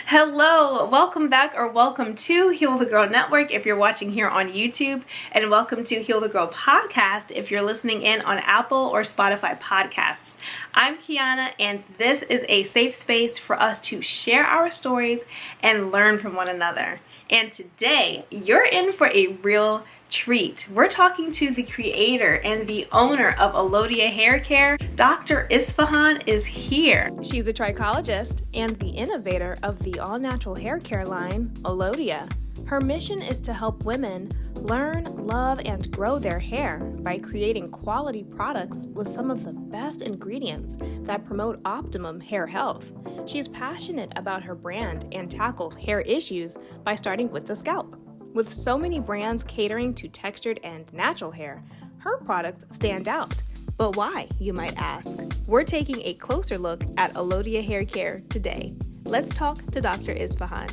Hello, welcome back or welcome to Heal the Girl Network if you're watching here on YouTube, and welcome to Heal the Girl Podcast if you're listening in on Apple or Spotify podcasts. I'm Kiana, and this is a safe space for us to share our stories and learn from one another. And today, you're in for a real treat. We're talking to the creator and the owner of Alodia Hair Care. Dr. Isfahan is here. She's a trichologist and the innovator of the all-natural hair care line, Alodia. Her mission is to help women learn, love, and grow their hair by creating quality products with some of the best ingredients that promote optimum hair health. She's passionate about her brand and tackles hair issues by starting with the scalp. With so many brands catering to textured and natural hair, her products stand out. But why, you might ask? We're taking a closer look at Alodia Hair Care today. Let's talk to Dr. Isfahan.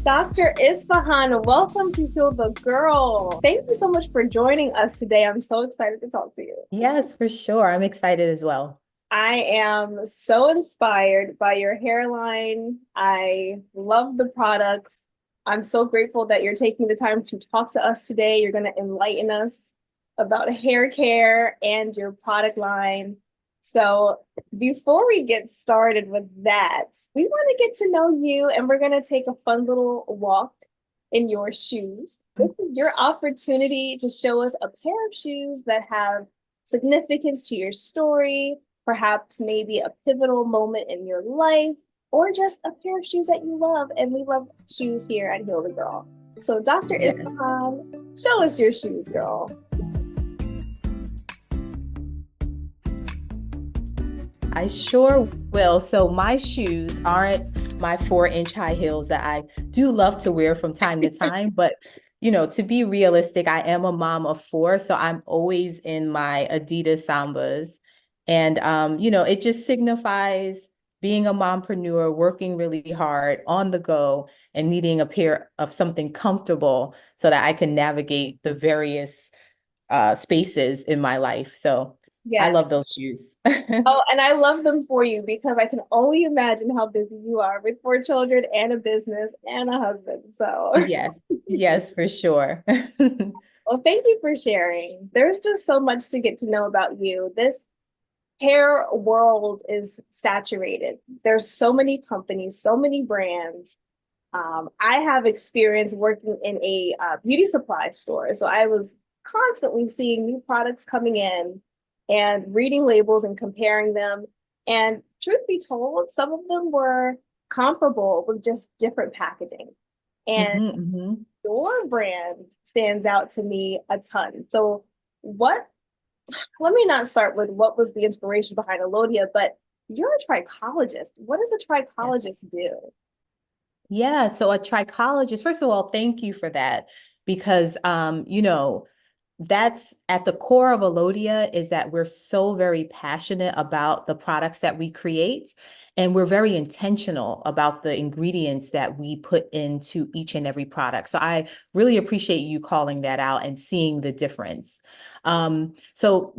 Dr. Isfahan, welcome to Heal the Girl. Thank you so much for joining us today. I'm so excited to talk to you. Yes, for sure. I'm excited as well. I am so inspired by your hairline. I love the products. I'm so grateful that you're taking the time to talk to us today. You're going to enlighten us about hair care and your product line. So before we get started with that, we want to get to know you, and we're going to take a fun little walk in your shoes. This is your opportunity to show us a pair of shoes that have significance to your story, perhaps maybe a pivotal moment in your life, or just a pair of shoes that you love. And we love shoes here at Heal the Girl. So Dr. Isfahan, show us your shoes, girl. I sure will. So my shoes aren't my 4-inch high heels that I do love to wear from time to time, but to be realistic, I am a mom of 4, so I'm always in my Adidas Sambas. And it just signifies being a mompreneur, working really hard on the go and needing a pair of something comfortable so that I can navigate the various spaces in my life. So yes. I love those shoes. Oh, and I love them for you because I can only imagine how busy you are with 4 children and a business and a husband. So yes, for sure. Well, thank you for sharing. There's just so much to get to know about you. This hair world is saturated. There's so many companies, so many brands. I have experience working in a beauty supply store. So I was constantly seeing new products coming in and reading labels and comparing them. And truth be told, some of them were comparable with just different packaging. And your brand stands out to me a ton. So let me not start with what was the inspiration behind Alodia, but you're a trichologist. What does a trichologist do? Yeah, so a trichologist, first of all, thank you for that, because that's at the core of Alodia, is that we're so very passionate about the products that we create. And we're very intentional about the ingredients that we put into each and every product. So I really appreciate you calling that out and seeing the difference. So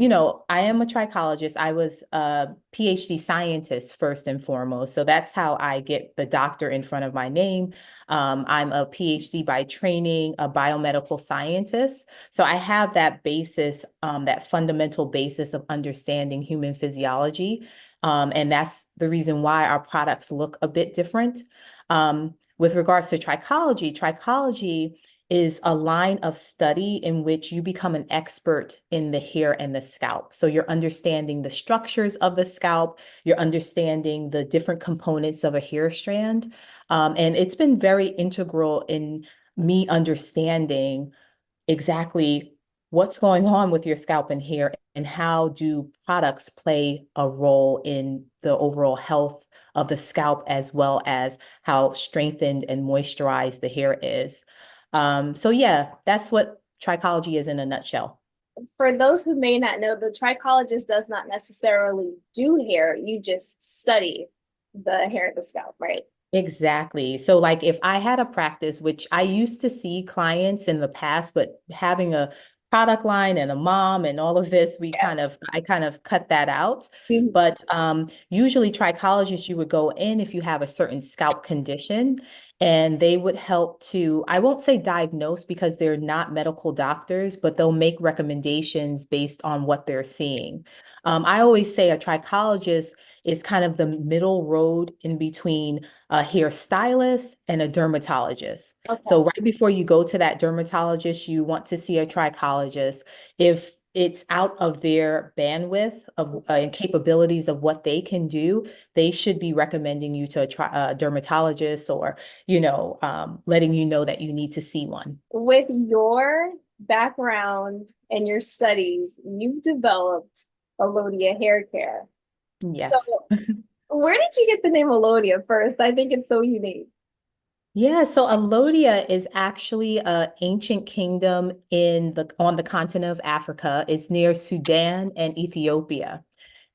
I am a trichologist. I was a PhD scientist first and foremost. So that's how I get the doctor in front of my name. I'm a PhD by training, a biomedical scientist. So I have that basis, that fundamental basis of understanding human physiology. And that's the reason why our products look a bit different. With regards to trichology, trichology is a line of study in which you become an expert in the hair and the scalp. So you're understanding the structures of the scalp, you're understanding the different components of a hair strand. And it's been very integral in me understanding exactly what's going on with your scalp and hair, and how do products play a role in the overall health of the scalp, as well as how strengthened and moisturized the hair is. So yeah, that's what trichology is in a nutshell. For those who may not know, the trichologist does not necessarily do hair. You just study the hair and the scalp, right? Exactly. So like if I had a practice, which I used to see clients in the past, but having a product line and a mom and all of this, I kind of cut that out. Yeah. But usually trichologists, you would go in if you have a certain scalp condition, and they would help to, I won't say diagnose because they're not medical doctors, but they'll make recommendations based on what they're seeing. I always say a trichologist is kind of the middle road in between a hairstylist and a dermatologist. Okay. So right before you go to that dermatologist, you want to see a trichologist. If it's out of their bandwidth of and capabilities of what they can do, they should be recommending you to a dermatologist, or, letting you know that you need to see one. With your background and your studies, you've developed Alodia hair care. Yes. So, where did you get the name Alodia first? I think it's so unique. Yeah, so Alodia is actually an ancient kingdom on the continent of Africa. It's near Sudan and Ethiopia.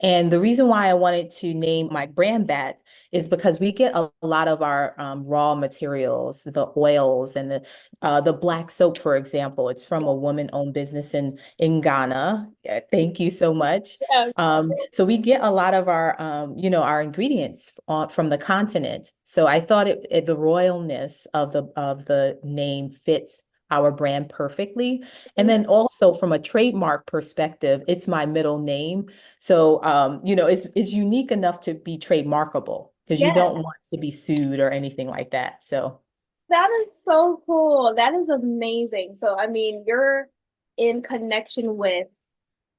And the reason why I wanted to name my brand that is because we get a lot of our raw materials, the oils and the black soap, for example. It's from a woman-owned business in Ghana. Yeah, thank you so much. Yeah. So we get a lot of our, our ingredients from the continent. So I thought the royalness of the name fits our brand perfectly. And then also from a trademark perspective, it's my middle name. So, it's unique enough to be trademarkable because you Yes, don't want to be sued or anything like that. So, that is so cool. That is amazing. So, I mean, you're in connection with,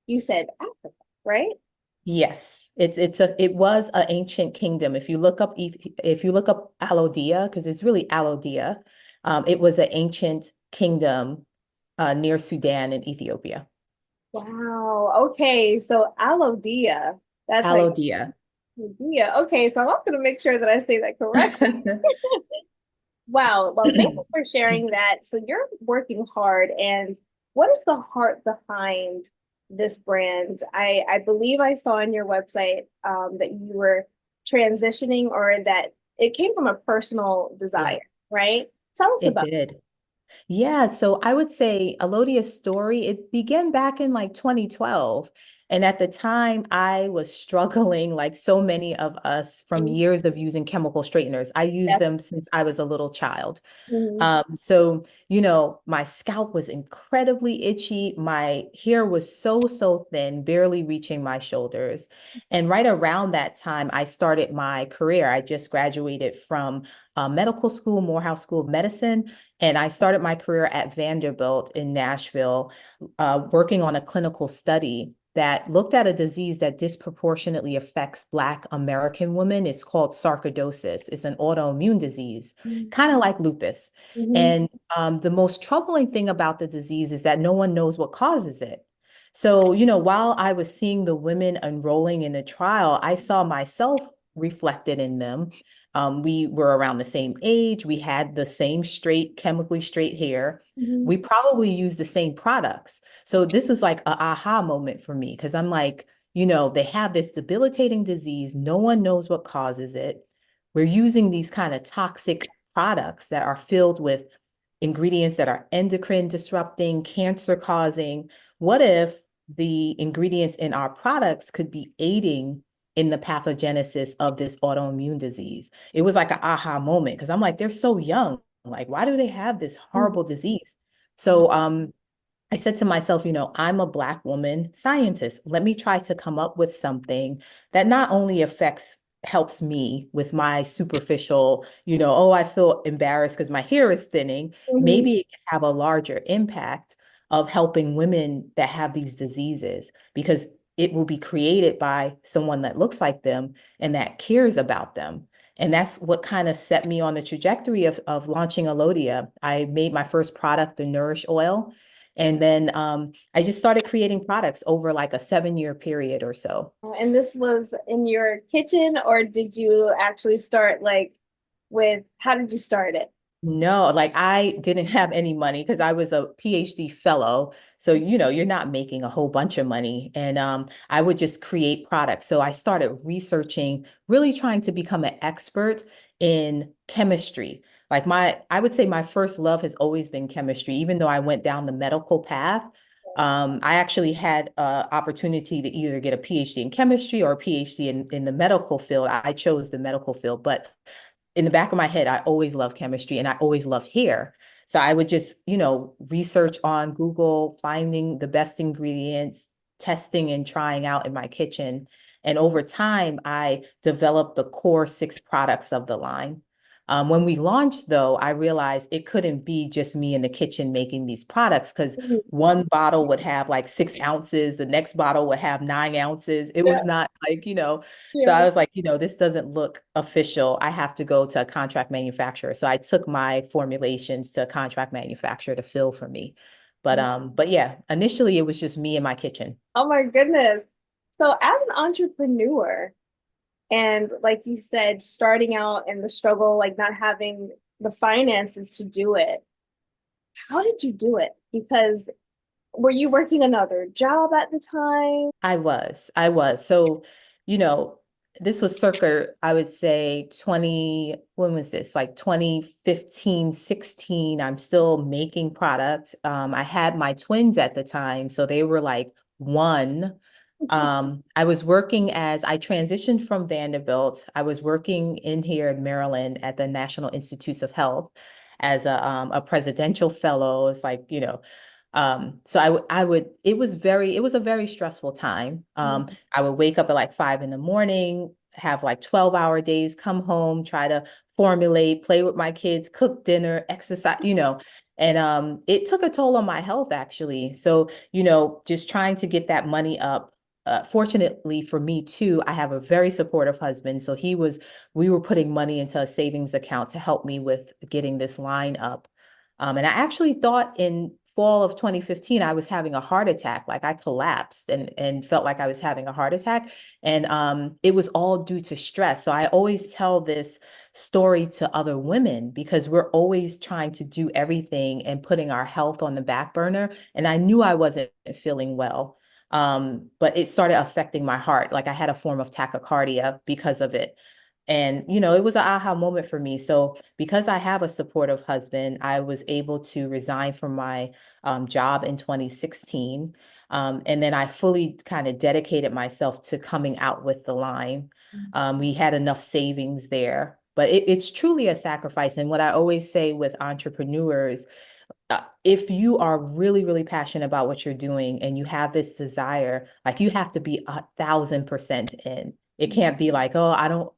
you said Africa, right? yes, it was an ancient kingdom. If you look up Alodia, because it's really Alodia, it was an ancient kingdom near Sudan and Ethiopia. Wow. Okay. So, Alodia, that's like Alodia. Alodia. Okay. So, I'm going to make sure that I say that correctly. Wow. Well, thank you for sharing that. So you're working hard, and what is the heart behind this brand? I believe I saw on your website that you were transitioning, or that it came from a personal Yeah, desire, right? Tell us it about. did. Yeah, so I would say Elodia's story, it began back in like 2012. And at the time, I was struggling, like so many of us, from Mhm. years of using chemical straighteners. I used Yes. them since I was a little child. Mhm. So, my scalp was incredibly itchy. My hair was so thin, barely reaching my shoulders. And right around that time, I started my career. I just graduated from medical school, Morehouse School of Medicine, and I started my career at Vanderbilt in Nashville, working on a clinical study that looked at a disease that disproportionately affects Black American women. It's called sarcoidosis. It's an autoimmune disease, kind of like lupus. Mhm. And the most troubling thing about the disease is that no one knows what causes it. So, while I was seeing the women enrolling in the trial, I saw myself reflected in them. We were around the same age. We had the same chemically straight hair. Mhm. We probably used the same products. So this is like a aha moment for me because I'm like, they have this debilitating disease. No one knows what causes it. We're using these kind of toxic products that are filled with ingredients that are endocrine disrupting, cancer causing. What if the ingredients in our products could be aiding in the pathogenesis of this autoimmune disease? It was like an aha moment because I'm like, they're so young. Like, why do they have this horrible disease? So, I said to myself, I'm a Black woman scientist. Let me try to come up with something that not only helps me with my superficial, oh, I feel embarrassed because my hair is thinning. Mhm. Maybe it can have a larger impact of helping women that have these diseases because it will be created by someone that looks like them and that cares about them. And that's what kind of set me on the trajectory of launching Alodia. I made my first product, the Nourish Oil. And then I just started creating products over like a 7-year period or so. And this was in your kitchen, or did you actually start like with, how did you start it? No, like I didn't have any money because I was a PhD fellow. So, you're not making a whole bunch of money. And I would just create products. So I started researching, really trying to become an expert in chemistry. Like I would say my first love has always been chemistry, even though I went down the medical path. I actually had an opportunity to either get a PhD in chemistry or a PhD in the medical field. I chose the medical field, but in the back of my head, I always loved chemistry and I always loved hair. So I would just, research on Google, finding the best ingredients, testing and trying out in my kitchen. And over time, I developed the core 6 products of the line. When we launched, though, I realized it couldn't be just me in the kitchen making these products because Mhm. one bottle would have like 6 ounces, the next bottle would have 9 ounces. It Yeah, was not like, so I yeah. was like, this doesn't look official. I have to go to a contract manufacturer. So I took my formulations to a contract manufacturer to fill for me. But yeah, initially it was just me in my kitchen. Oh my goodness. So as an entrepreneur, and like you said, starting out and the struggle, like not having the finances to do it, how did you do it? Because were you working another job at the time? I was. So, you know, this was circa, I would say 20, when was this? Like 2015, 16. I'm still making product. I had my twins at the time, so they were like one. I was working as I transitioned from Vanderbilt. I was working in here in Maryland at the National Institutes of Health as a presidential fellow. It's like, so I would, it was a very stressful time. I would wake up at like 5 in the morning, have like 12-hour days, come home, try to formulate, play with my kids, cook dinner, exercise, and it took a toll on my health actually. So, just trying to get that money up. Fortunately for me too, I have a very supportive husband. So we were putting money into a savings account to help me with getting this line up. And I actually thought in fall of 2015, I was having a heart attack. Like I collapsed and felt like I was having a heart attack. And it was all due to stress. So I always tell this story to other women because we're always trying to do everything and putting our health on the back burner. And I knew I wasn't feeling well. But it started affecting my heart. Like I had a form of tachycardia because of it. And, it was an aha moment for me. So because I have a supportive husband, I was able to resign from my job in 2016. And then I fully kind of dedicated myself to coming out with the line. We had enough savings there, but it's truly a sacrifice. And what I always say with entrepreneurs, if you are really, really passionate about what you're doing and you have this desire, like you have to be 1,000% in. It can't be like, oh, I don't,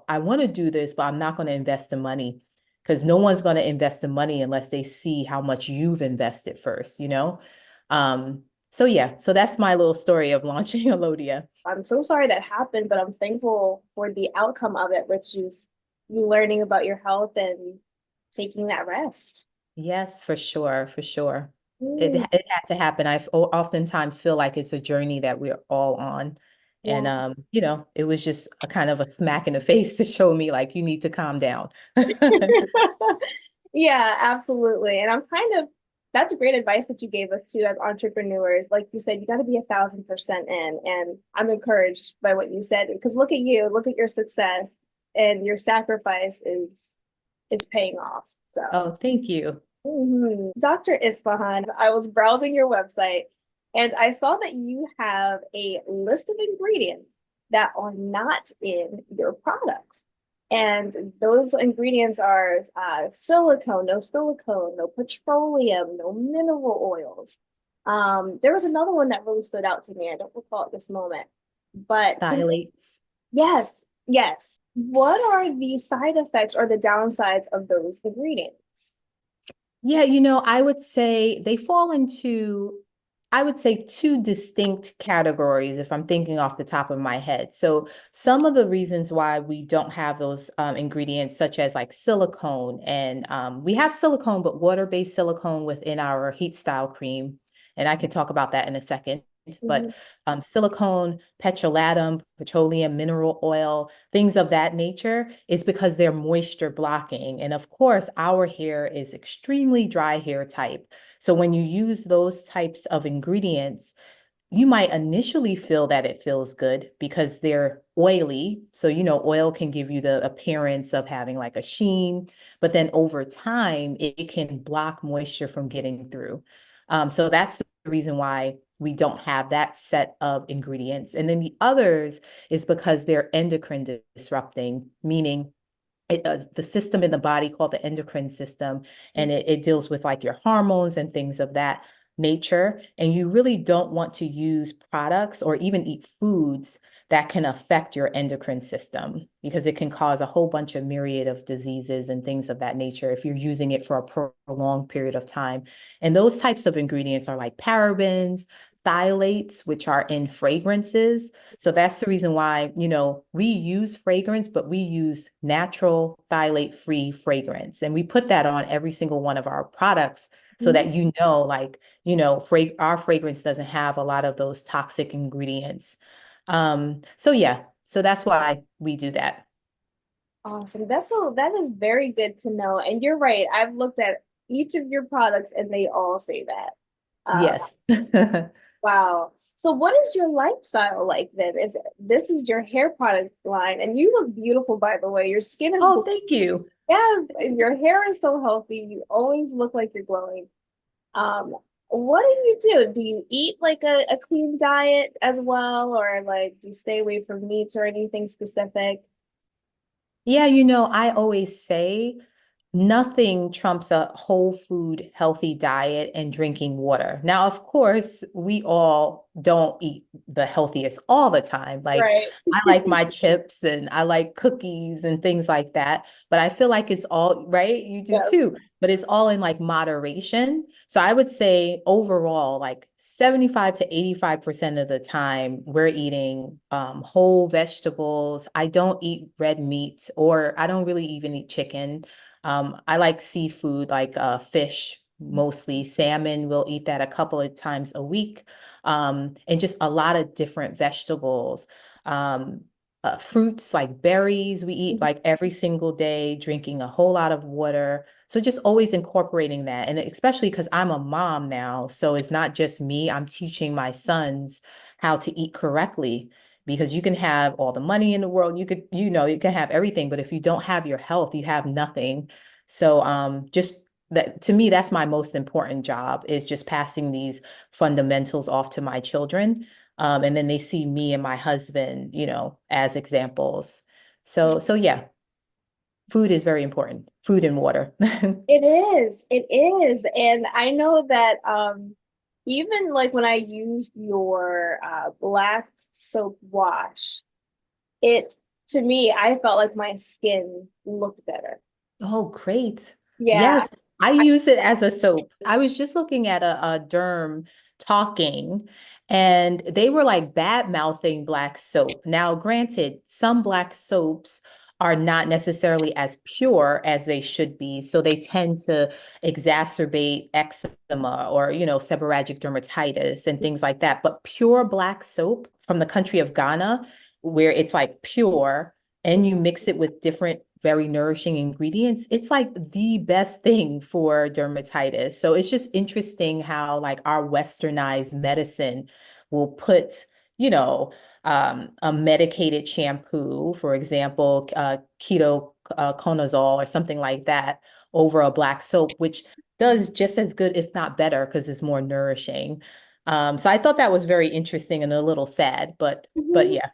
I want to do this, but I'm not going to invest the money because no one's going to invest the money unless they see how much you've invested first. So yeah, so that's my little story of launching Alodia. I'm so sorry that happened, but I'm thankful for the outcome of it, which is you learning about your health and taking that rest. Yes, for sure, for sure. It Mm, it had to happen. Oftentimes feel like it's a journey that we're all on. And yeah. it was just a kind of a smack in the face to show me like you need to calm down. Yeah, absolutely. And I'm kind of, that's great advice that you gave us too as entrepreneurs. Like you said, you got to be 1,000% in. And I'm encouraged by what you said because look at you, look at your success, and your sacrifice is paying off. So. Oh, thank you. Dr. Isfahan, I was browsing your website and I saw that you have a list of ingredients that are not in your products. And those ingredients are silicone, no petroleum, no mineral oils. There was another one that really stood out to me. I don't recall at this moment. But Dilates. yes, yes. What are the side effects or the downsides of those ingredients? Yeah, I would say they fall into, I would say, two distinct categories if I'm thinking off the top of my head. So some of the reasons why we don't have those ingredients, such as like silicone, and we have silicone, but water-based silicone within our heat style cream. And I can talk about that in a second. But silicone, petroleum, mineral oil, things of that nature is because they're moisture blocking. And of course, our hair is extremely dry hair type. So when you use those types of ingredients, you might initially feel that it feels good because they're oily. So, oil can give you the appearance of having like a sheen, but then over time, it can block moisture from getting through. So that's reason why we don't have that set of ingredients. And then the others is because they're endocrine disrupting, meaning the system in the body called the endocrine system, and it deals with like your hormones and things of that nature. And you really don't want to use products or even eat foods that can affect your endocrine system because it can cause a whole bunch of myriad of diseases and things of that nature if you're using it for a prolonged period of time. And those types of ingredients are like parabens, phthalates, which are in fragrances. So that's the reason why, we use fragrance, but we use natural phthalate-free fragrance. And we put that on every single one of our products so Mhm. that like, our fragrance doesn't have a lot of those toxic ingredients. So yeah, so that's why we do that. Awesome. That is very good to know. And you're right. I've looked at each of your products and they all say that. Uh, Yes. wow. So what is your lifestyle like then? If this is your hair product line and you look beautiful, by the way, your skin is Oh, thank you. yeah, and your hair is so healthy. You always look like you're glowing. Um, what do you do? Do you eat like a clean diet as well, or like do you stay away from meats or anything specific? Yeah, I always say nothing trumps a whole food, healthy diet and drinking water. Now, of course, we all don't eat the healthiest all the time. Like, Right. I like my chips and I like cookies and things like that. But I feel like it's all right. You do Yeah. too, but it's all in like moderation. So I would say overall, like 75 to 85% of the time, we're eating whole vegetables. I don't eat red meat, or I don't really even eat chicken. I like seafood, like fish, mostly salmon. We'll eat that a couple of times a week, and just a lot of different vegetables. Um, Fruits like berries, we eat like every single day, drinking a whole lot of water. So just always incorporating that. And especially because I'm a mom now, so it's not just me, I'm teaching my sons how to eat correctly because you can have all the money in the world, you can have everything, but if you don't have your health, you have nothing. So just that, to me, that's my most important job, is just passing these fundamentals off to my children. And then they see me and my husband, as examples. So yeah, food is very important. Food and water. It is. It is. And I know that even like when I used your black soap wash, it to me, I felt like my skin looked better. Oh, great. Yeah. Yes, I use it as a soap. I was just looking at a derm talking, and they were like bad mouthing black soap. Now, granted, some black soaps are not necessarily as pure as they should be. So they tend to exacerbate eczema or, seborrheic dermatitis and things like that. But pure black soap from the country of Ghana, where it's like pure, and you mix it with different very nourishing ingredients, it's like the best thing for dermatitis. So it's just interesting how like our westernized medicine will put, you know, a medicated shampoo, for example, ketoconazole or something like that, over a black soap, which does just as good, if not better, because it's more nourishing. So I thought that was very interesting and a little sad, but Mhm. yeah.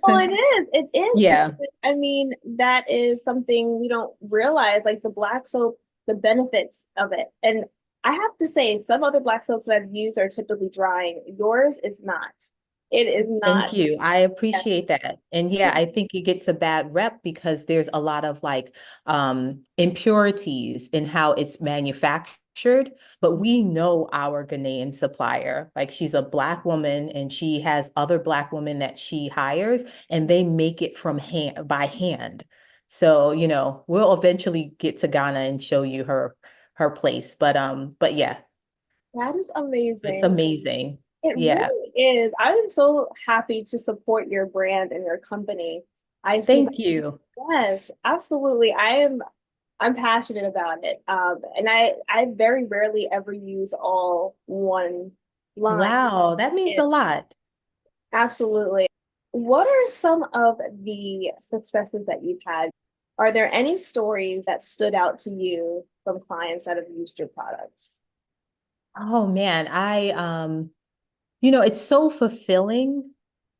Well, it is. It is Yeah. because I mean, that is something we don't realize, like the black soap, the benefits of it. And I have to say, some other black soaps that I've used are typically drying. Yours is not. It is Thank not. you. I appreciate that. And yeah, I think it gets a bad rep because there's a lot of like impurities in how it's manufactured. But we know our Ghanaian supplier. Like, she's a black woman and she has other black women that she hires, and they make it from hand by hand. So, we'll eventually get to Ghana and show you her place. But yeah, That is it's amazing. amazing. It Yeah. really is. I am so happy to support your brand and your company. I see that. Thank you. Yes, absolutely. I'm passionate about it. And I very rarely ever use all one line. Wow, that means Yeah, a lot. absolutely. What are some of the successes that you've had? Are there any stories that stood out to you from clients that have used your products? Oh man, it's so fulfilling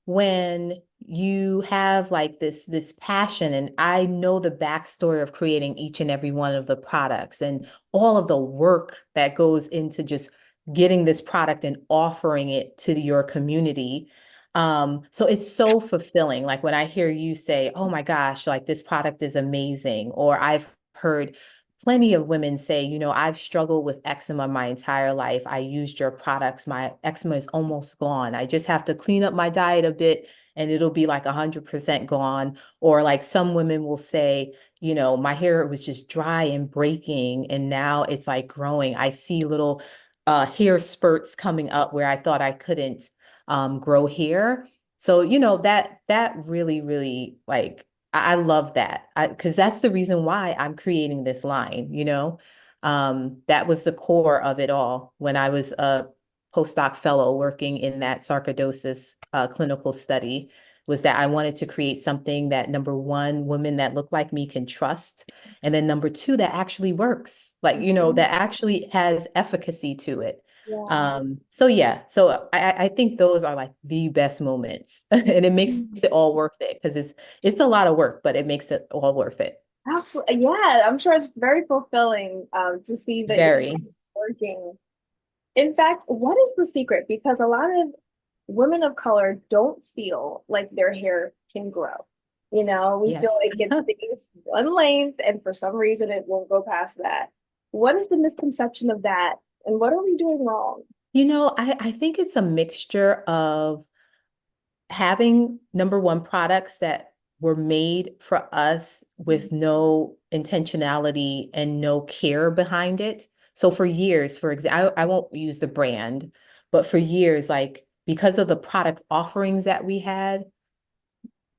when you have like this passion, and I know the backstory of creating each and every one of the products and all of the work that goes into just getting this product and offering it to your community. So it's so fulfilling. Like when I hear you say, "Oh my gosh, like this product is amazing," or I've heard plenty of women say, I've struggled with eczema my entire life. I used your products. My eczema is almost gone. I just have to clean up my diet a bit and it'll be like 100% gone. Or like some women will say, my hair was just dry and breaking and now it's like growing. I see little hair spurts coming up where I thought I couldn't grow hair. So, that really, really like I love that because that's the reason why I'm creating this line. That was the core of it all when I was a postdoc fellow working in that sarcoidosis clinical study was that I wanted to create something that number one, women that look like me can trust. And then number two, that actually works, like, Mhm. that actually has efficacy to it. Yeah. So yeah, so I think those are like the best moments and it makes Mhm. it all worth it because it's a lot of work, but it makes it all worth it. Absolutely. Yeah, I'm sure it's very fulfilling to see that you're Very. working. In fact, what is the secret? Because a lot of women of color don't feel like their hair can grow. We feel Yes. like it stays one length, and for some reason it won't go past that. What is the misconception of that? And what are we doing wrong? I think it's a mixture of having number one products that were made for us with no intentionality and no care behind it. So for years, for example, I won't use the brand, but for years, like because of the product offerings that we had,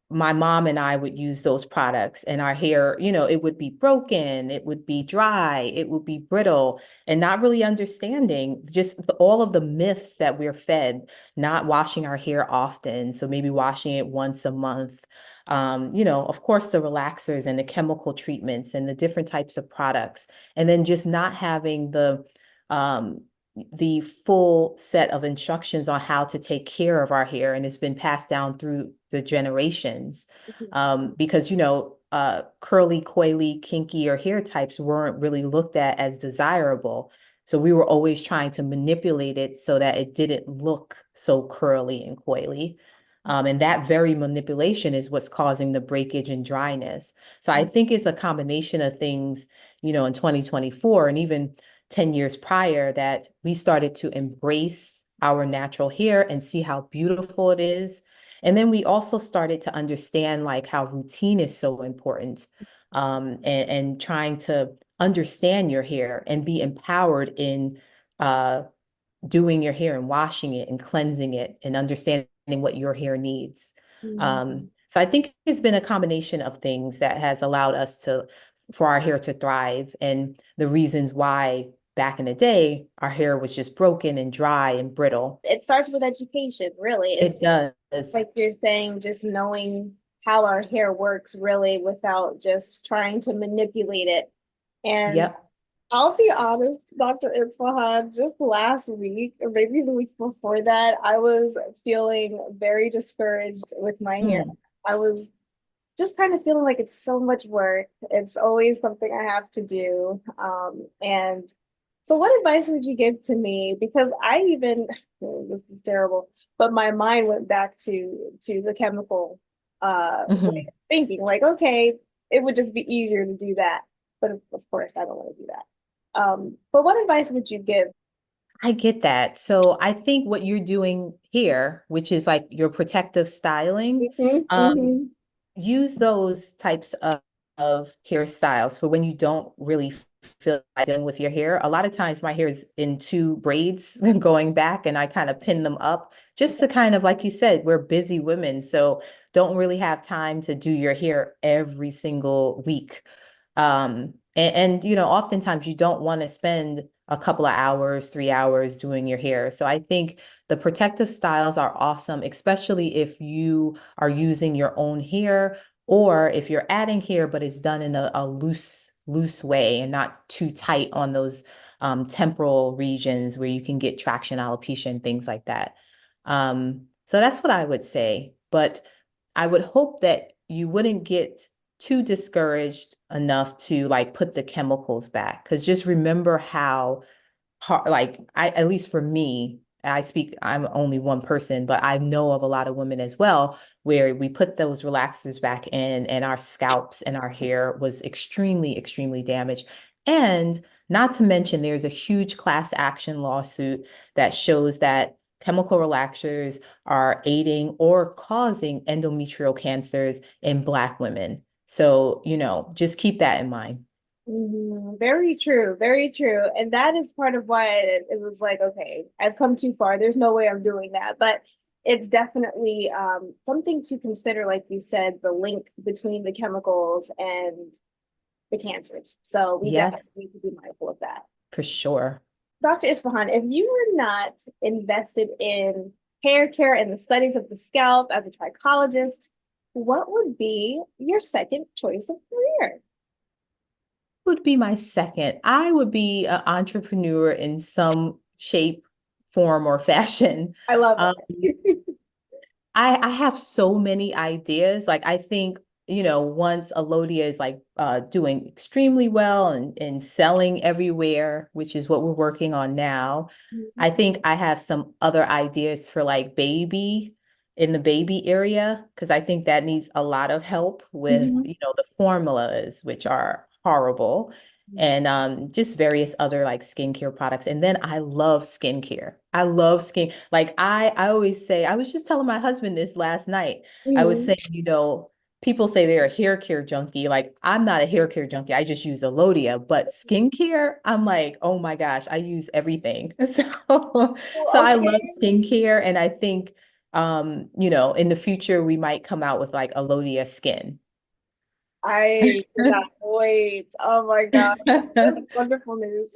my mom and I would use those products and our hair, it would be broken, it would be dry, it would be brittle, and not really understanding just all of the myths that we're fed, not washing our hair often. So maybe washing it once a month. Of course, the relaxers and the chemical treatments and the different types of products, and then just not having um, the full set of instructions on how to take care of our hair, and it's been passed down through the generations. Because curly, coily, kinky, or hair types weren't really looked at as desirable. So we were always trying to manipulate it so that it didn't look so curly and coily. And that very manipulation is what's causing the breakage and dryness. So I think it's a combination of things, in 2024 and even 10 years prior that we started to embrace our natural hair and see how beautiful it is. And then we also started to understand like how routine is so important, and trying to understand your hair and be empowered in uh, doing your hair and washing it and cleansing it and understanding what your hair needs. Mhm. So I think it's been a combination of things that has allowed us for our hair to thrive and the reasons why back in the day, our hair was just broken and dry and brittle. It starts with education, really. It It's does. like you're saying, just knowing how our hair works, really, without just trying to manipulate it. And Yep. I'll be honest, Dr. Isfahan, just last week, or maybe the week before that, I was feeling very discouraged with my hair. Hmm. I was just kind of feeling like it's so much work. It's always something I have to do. And so what advice would you give to me? Because I even, this is terrible, but my mind went back to the chemical way Hmm. of thinking. Like, okay, it would just be easier to do that. But of course, I don't want to do that. But what advice would you give? I get that. So I think what you're doing here, which is like your protective styling, Hmm. um, Hmm. use those types of hairstyles for when you don't really feel like dealing with your hair. A lot of times my hair is in two braids going back and I kind of pin them up just to kind of, like you said, we're busy women, so don't really have time to do your hair every single week. Oftentimes you don't want to spend a couple of hours, 3 hours doing your hair. So I think the protective styles are awesome, especially if you are using your own hair or if you're adding hair, but it's done in a loose way and not too tight on those temporal regions where you can get traction alopecia and things like that. So that's what I would say. But I would hope that you wouldn't get too discouraged enough to like put the chemicals back. Because just remember how hard, like at least for me, I'm only one person, but I know of a lot of women as well, where we put those relaxers back in and our scalps and our hair was extremely, extremely damaged. And not to mention, there's a huge class action lawsuit that shows that chemical relaxers are aiding or causing endometrial cancers in Black women. So, just keep that in mind. Very true, very true. And that is part of why it was like, okay, I've come too far. There's no way I'm doing that. But it's definitely something to consider, like you said, the link between the chemicals and the cancers. So we Yes, definitely need to be mindful of that. for sure. Dr. Isfahan, if you were not invested in hair care and the studies of the scalp as a trichologist, what would be your second choice of career? Would be my second. I would be an entrepreneur in some shape, form, or fashion. I love Um, it. I have so many ideas. Like I think, once Alodia is like doing extremely well and selling everywhere, which is what we're working on now, I think I have some other ideas for like baby in the baby area because I think that needs a lot of help with, Mhm. the formulas, which are horrible and just various other like skincare products. And then I love skincare. I love skin. Like I always say, I was just telling my husband this last night. I was Mhm. saying, people say they're a hair care junkie. Like I'm not a hair care junkie. I just use Alodia, but skincare, I'm like, oh my gosh, I use everything. So I love Okay. skincare. And I think, in the future, we might come out with like Alodia skin. I cannot wait. Oh my God. That's wonderful news.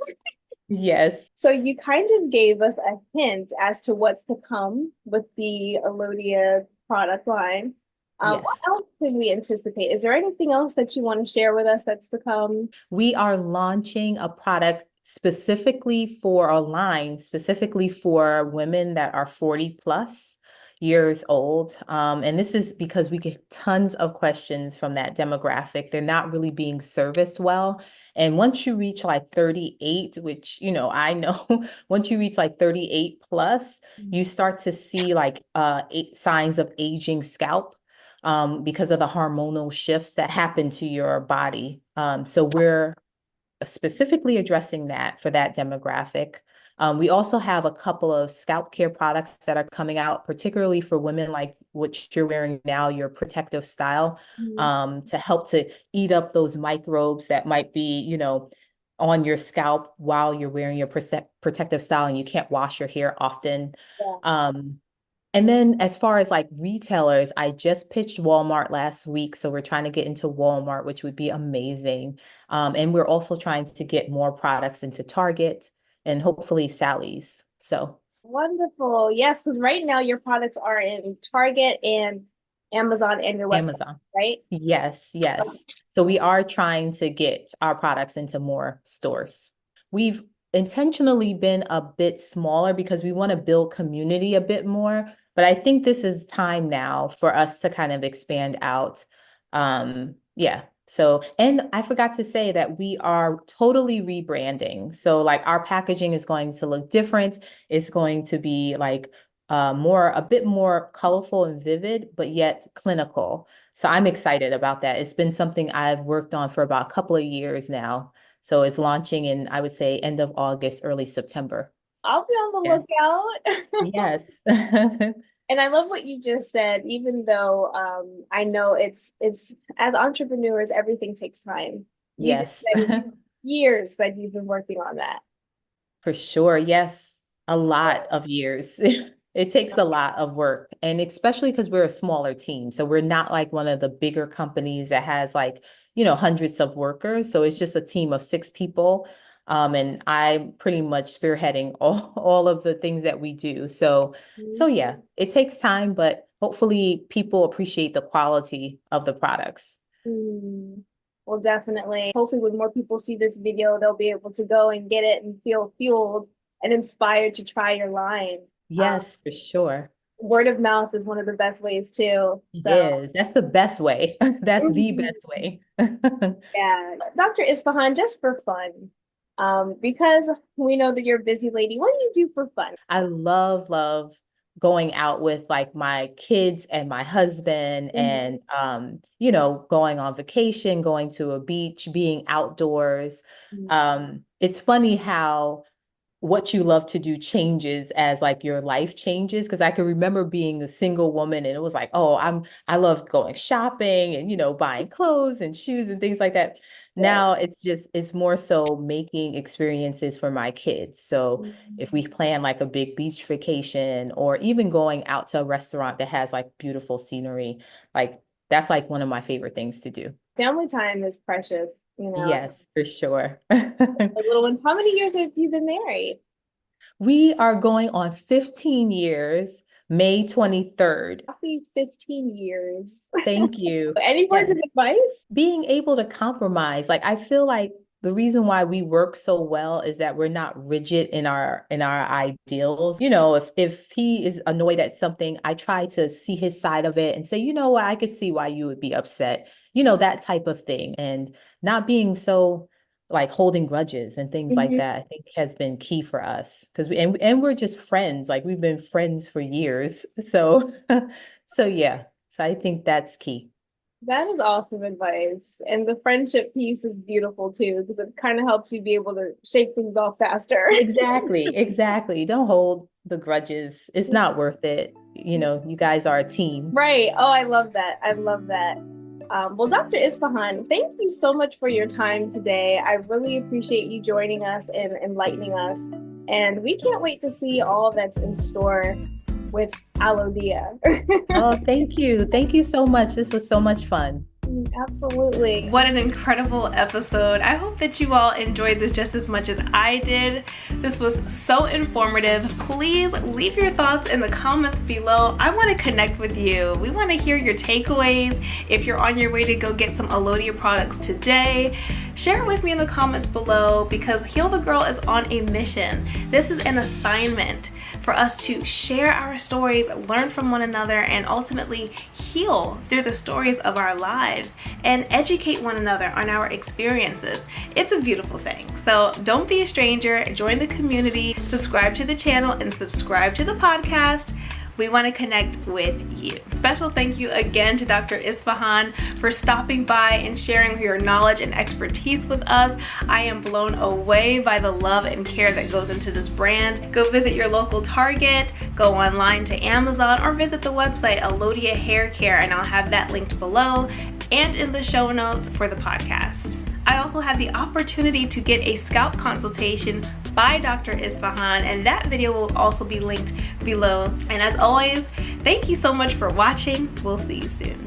Yes, So you kind of gave us a hint as to what's to come with the Alodia product line. What yes. else can we anticipate? Is there anything else that you want to share with us that's to come? We are launching a product specifically for a line, specifically for women that are 40 plus years old. And this is because we get tons of questions from that demographic. They're not really being serviced well. And once you reach like 38, which, I know once you reach like 38 plus, you start to see like signs of aging scalp because of the hormonal shifts that happen to your body. So we're specifically addressing that for that demographic. We also have a couple of scalp care products that are coming out, particularly for women like what you're wearing now, your protective style, Mhm. to help to eat up those microbes that might be, on your scalp while you're wearing your protective style and you can't wash your hair often. Yeah. Um, and then as far as like retailers, I just pitched Walmart last week. So we're trying to get into Walmart, which would be amazing. And we're also trying to get more products into Target and hopefully Sally's. So Wonderful. Yes, because right now your products are in Target and Amazon and your website, Amazon. right? Yes, yes. So we are trying to get our products into more stores. We've intentionally been a bit smaller because we want to build community a bit more, but I think this is time now for us to kind of expand out. Yeah. So, and I forgot to say that we are totally rebranding. So like our packaging is going to look different. It's going to be like a bit more colorful and vivid, but yet clinical. So I'm excited about that. It's been something I've worked on for about a couple of years now. So it's launching in, I would say, end of August, early September. I'll be on the Yes. lookout. Yes. And I love what you just said, even though I know it's as entrepreneurs, everything takes time. You just Yes. said it's years that you've been working on that. For sure. Yes. A lot of years. It takes a lot of work. And especially because we're a smaller team. So we're not like one of the bigger companies that has like, hundreds of workers. So it's just a team of 6 people. And I'm pretty much spearheading all of the things that we do. So yeah, it takes time, but hopefully people appreciate the quality of the products. Mhm. Well, definitely. Hopefully, when more people see this video, they'll be able to go and get it and feel fueled and inspired to try your line. Yes, for sure. Word of mouth is one of the best ways too. It So, is. That's the best way. That's the mhm. best way. Yeah. Dr. Isfahan, just for fun, because we know that you're a busy lady, what do you do for fun? I love going out with like my kids and my husband Mhm. and going on vacation, going to a beach, being outdoors. It's funny how what you love to do changes as like your life changes. Because I can remember being a single woman and it was like, oh, I love going shopping and buying clothes and shoes and things like that. Right. Now it's more so making experiences for my kids. So if we plan like a big beach vacation or even going out to a restaurant that has like beautiful scenery, like that's like one of my favorite things to do. Family time is precious, you know. Yes, for sure. The little ones. How many years have you been married? We are going on 15 years, May 23rd. Happy 15 years. Thank you. Any words Yeah. of advice? Being able to compromise, like I feel like the reason why we work so well is that we're not rigid in our ideals. If he is annoyed at something, I try to see his side of it and say, you know what, I could see why you would be upset. That type of thing. And not being so like holding grudges and things like Mhm. that, I think has been key for us because and we're just friends. Like we've been friends for years. So so yeah. So I think that's key. That is awesome advice. And the friendship piece is beautiful too, because it kind of helps you be able to shake things off faster. Exactly, exactly. Don't hold the grudges. It's not worth it. You guys are a team. Right. Oh, I love that. I love that. Well, Dr. Isfahan, thank you so much for your time today. I really appreciate you joining us and enlightening us. And we can't wait to see all that's in store with Alodia. Oh, thank you. Thank you so much. This was so much fun. Absolutely. What an incredible episode. I hope that you all enjoyed this just as much as I did. This was so informative. Please leave your thoughts in the comments below. I want to connect with you. We want to hear your takeaways. If you're on your way to go get some Alodia products today, share it with me in the comments below because Heal the Girl is on a mission. This is an assignment for us to share our stories, learn from one another, and ultimately heal through the stories of our lives and educate one another on our experiences. It's a beautiful thing. So don't be a stranger, join the community, subscribe to the channel, and subscribe to the podcast. We want to connect with you. Special thank you again to Dr. Isfahan for stopping by and sharing your knowledge and expertise with us. I am blown away by the love and care that goes into this brand. Go visit your local Target, go online to Amazon, or visit the website Alodia Hair Care, and I'll have that linked below and in the show notes for the podcast. I also had the opportunity to get a scalp consultation by Dr. Isfahan, and that video will also be linked below. And as always, thank you so much for watching. We'll see you soon.